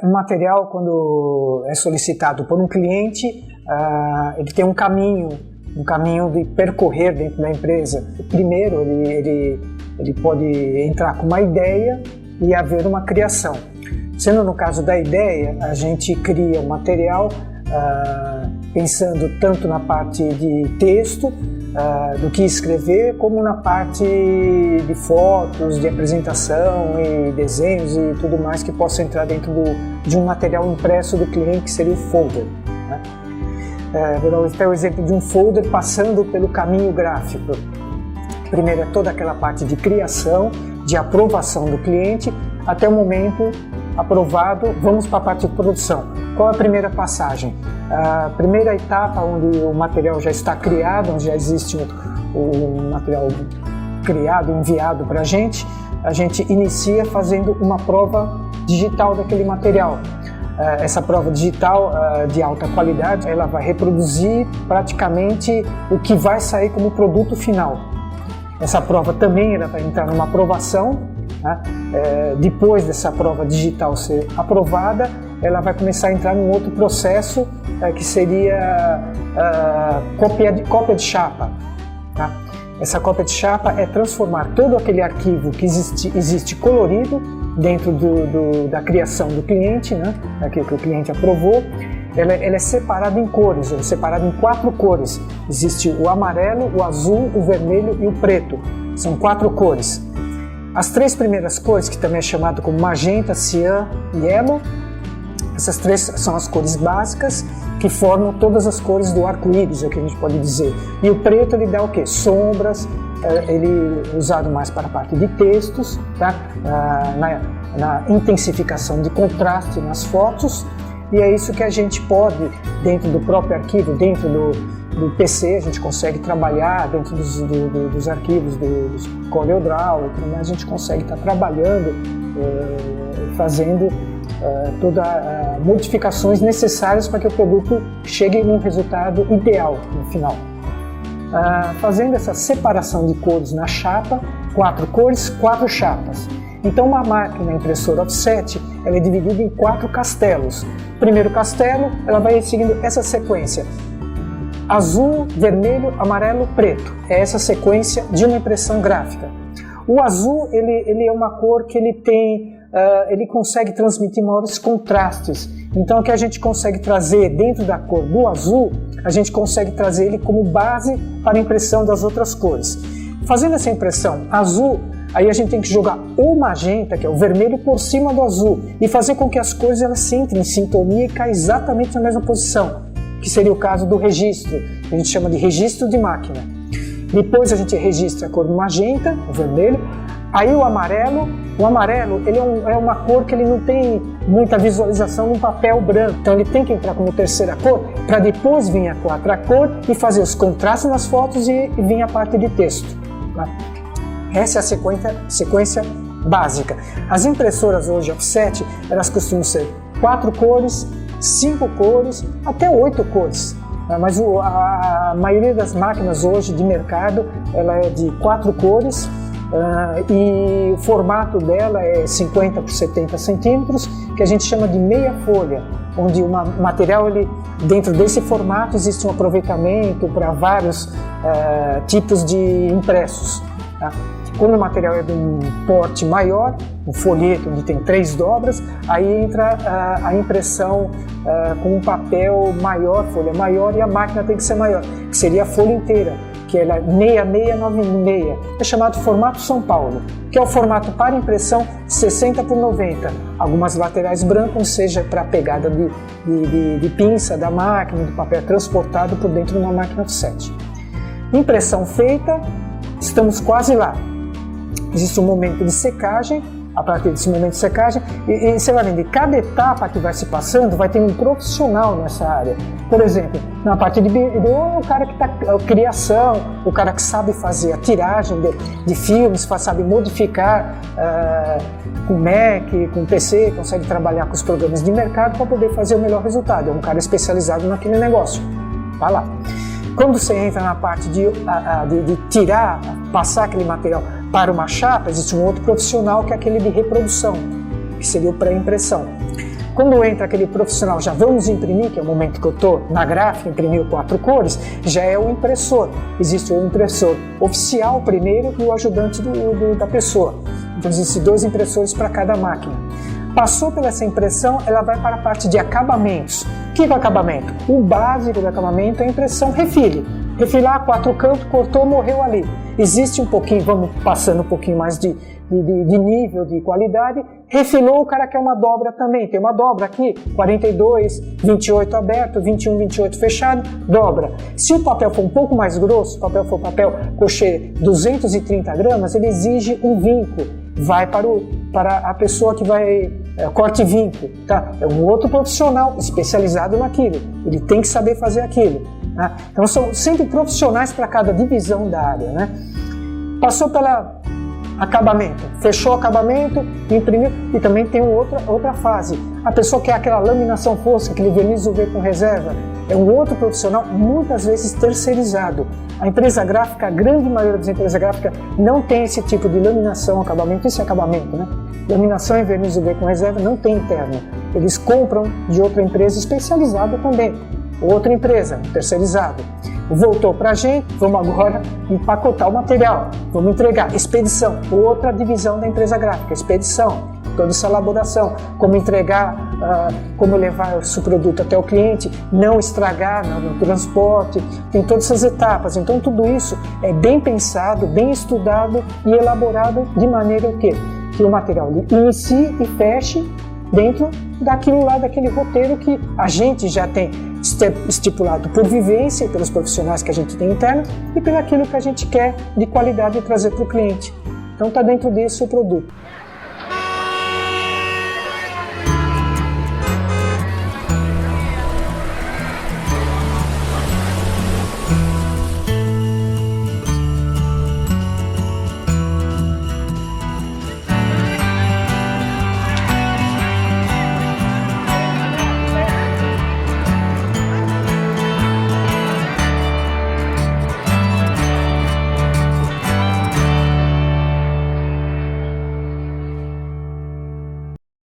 Um material, quando é solicitado por um cliente, ele tem um caminho de percorrer dentro da empresa. Primeiro, ele pode entrar com uma ideia e haver uma criação. Sendo no caso da ideia, a gente cria um material pensando tanto na parte de texto, do que escrever, como na parte de fotos, de apresentação e desenhos e tudo mais que possa entrar dentro de um material impresso do cliente, que seria o folder, né? Vou dar até o exemplo de um folder passando pelo caminho gráfico. Primeiro é toda aquela parte de criação, de aprovação do cliente, até o momento aprovado, vamos para a parte de produção. Qual é a primeira passagem? A primeira etapa, onde o material já está criado, onde já existe o material criado, enviado para a gente inicia fazendo uma prova digital daquele material. Essa prova digital de alta qualidade, ela vai reproduzir praticamente o que vai sair como produto final. Essa prova também ela vai entrar numa aprovação, né? Depois dessa prova digital ser aprovada, ela vai começar a entrar num outro processo que seria cópia de chapa, tá? Essa cópia de chapa é transformar todo aquele arquivo que existe colorido dentro da criação do cliente, né? Aquilo que o cliente aprovou. Ela é separada em cores, ela é separada em 4 cores. Existe o amarelo, o azul, o vermelho e o preto. São 4 cores. As 3 primeiras cores, que também é chamado como magenta, cian e yellow, essas 3 são as cores básicas que formam todas as cores do arco-íris, é o que a gente pode dizer. E o preto ele dá o quê? Sombras, ele é usado mais para a parte de textos, tá? Na intensificação de contraste nas fotos. E é isso que a gente pode, dentro do próprio arquivo, dentro do PC, a gente consegue trabalhar dentro dos arquivos dos CorelDRAW e tudo mais, a gente consegue estar trabalhando, fazendo todas as modificações necessárias para que o produto chegue num resultado ideal no final. Fazendo essa separação de cores na chapa, 4 cores, 4 chapas. Então uma máquina impressora offset ela é dividida em 4 castelos. Primeiro castelo, ela vai seguindo essa sequência: azul, vermelho, amarelo, preto. É essa sequência de uma impressão gráfica. O azul ele é uma cor que ele consegue transmitir maiores contrastes. Então o que a gente consegue trazer dentro da cor do azul, a gente consegue trazer ele como base para a impressão das outras cores. Fazendo essa impressão azul, aí a gente tem que jogar o magenta, que é o vermelho, por cima do azul e fazer com que as cores elas entrem em sintonia e caem exatamente na mesma posição, que seria o caso do registro, que a gente chama de registro de máquina. Depois a gente registra a cor do magenta, o vermelho. Aí o amarelo ele é uma cor que ele não tem muita visualização no papel branco, então ele tem que entrar como terceira cor para depois vir a quarta cor e fazer os contrastes nas fotos e vir a parte de texto, tá? Essa é a sequência básica. As impressoras hoje offset, elas costumam ser 4 cores, 5 cores, até 8 cores. Mas a maioria das máquinas hoje de mercado, ela é de 4 cores e o formato dela é 50 por 70 centímetros, que a gente chama de meia folha, onde o material, dentro desse formato, existe um aproveitamento para vários tipos de impressos, tá? Quando o material é de um porte maior, um folheto onde tem 3 dobras, aí entra a impressão com um papel maior, folha maior, e a máquina tem que ser maior, que seria a folha inteira, que é 6696, é chamado formato São Paulo, que é o formato para impressão 60 por 90, algumas laterais brancas, seja para a pegada de pinça da máquina, do papel transportado por dentro de uma máquina offset. Impressão feita, estamos quase lá. Existe um momento de secagem. A partir desse momento de secagem, e você vai vendo, cada etapa que vai se passando vai ter um profissional nessa área. Por exemplo, na parte de o cara que está criação, o cara que sabe fazer a tiragem de filmes, sabe modificar com Mac, com PC, consegue trabalhar com os programas de mercado para poder fazer o melhor resultado. É um cara especializado naquele negócio. Tá lá. Quando você entra na parte de tirar, passar aquele material para uma chapa, existe um outro profissional que é aquele de reprodução, que seria o pré-impressão. Quando entra aquele profissional, já vamos imprimir, que é o momento que eu estou na gráfica, imprimiu 4 cores, já é o impressor. Existe o impressor oficial primeiro e o ajudante da pessoa. Então existem 2 impressores para cada máquina. Passou pela essa impressão, ela vai para a parte de acabamentos. O que é o acabamento? O básico do acabamento é a impressão refile. Refilar 4 cantos, cortou, morreu ali. Existe um pouquinho, vamos passando um pouquinho mais de nível, de qualidade. Refilou, o cara quer uma dobra também. Tem uma dobra aqui, 42, 28 aberto, 21, 28 fechado, dobra. Se o papel for um pouco mais grosso, o papel for papel cochê 230 gramas, ele exige um vinco. Vai para a pessoa que vai corte vinco, tá? É um outro profissional especializado naquilo. Ele tem que saber fazer aquilo. Né? Então são sempre profissionais para cada divisão da área. Né? Passou pela acabamento, fechou o acabamento, imprimiu, e também tem outra fase. A pessoa quer aquela laminação fosca, aquele verniz UV com reserva, é um outro profissional, muitas vezes terceirizado. A empresa gráfica, a grande maioria das empresas gráficas não tem esse tipo de laminação, acabamento, isso é acabamento, né? Laminação e verniz UV com reserva não tem interno. Eles compram de outra empresa especializada também. Outra empresa, terceirizado. Voltou para a gente, vamos agora empacotar o material, vamos entregar. Expedição, outra divisão da empresa gráfica, expedição, toda essa elaboração, como entregar, como levar o seu produto até o cliente, não estragar no transporte, tem todas essas etapas. Então tudo isso é bem pensado, bem estudado e elaborado de maneira que o material inicie e feche dentro daquilo lá, daquele roteiro que a gente já tem estipulado por vivência, pelos profissionais que a gente tem interno e pelo aquilo que a gente quer de qualidade trazer para o cliente. Então está dentro disso o produto.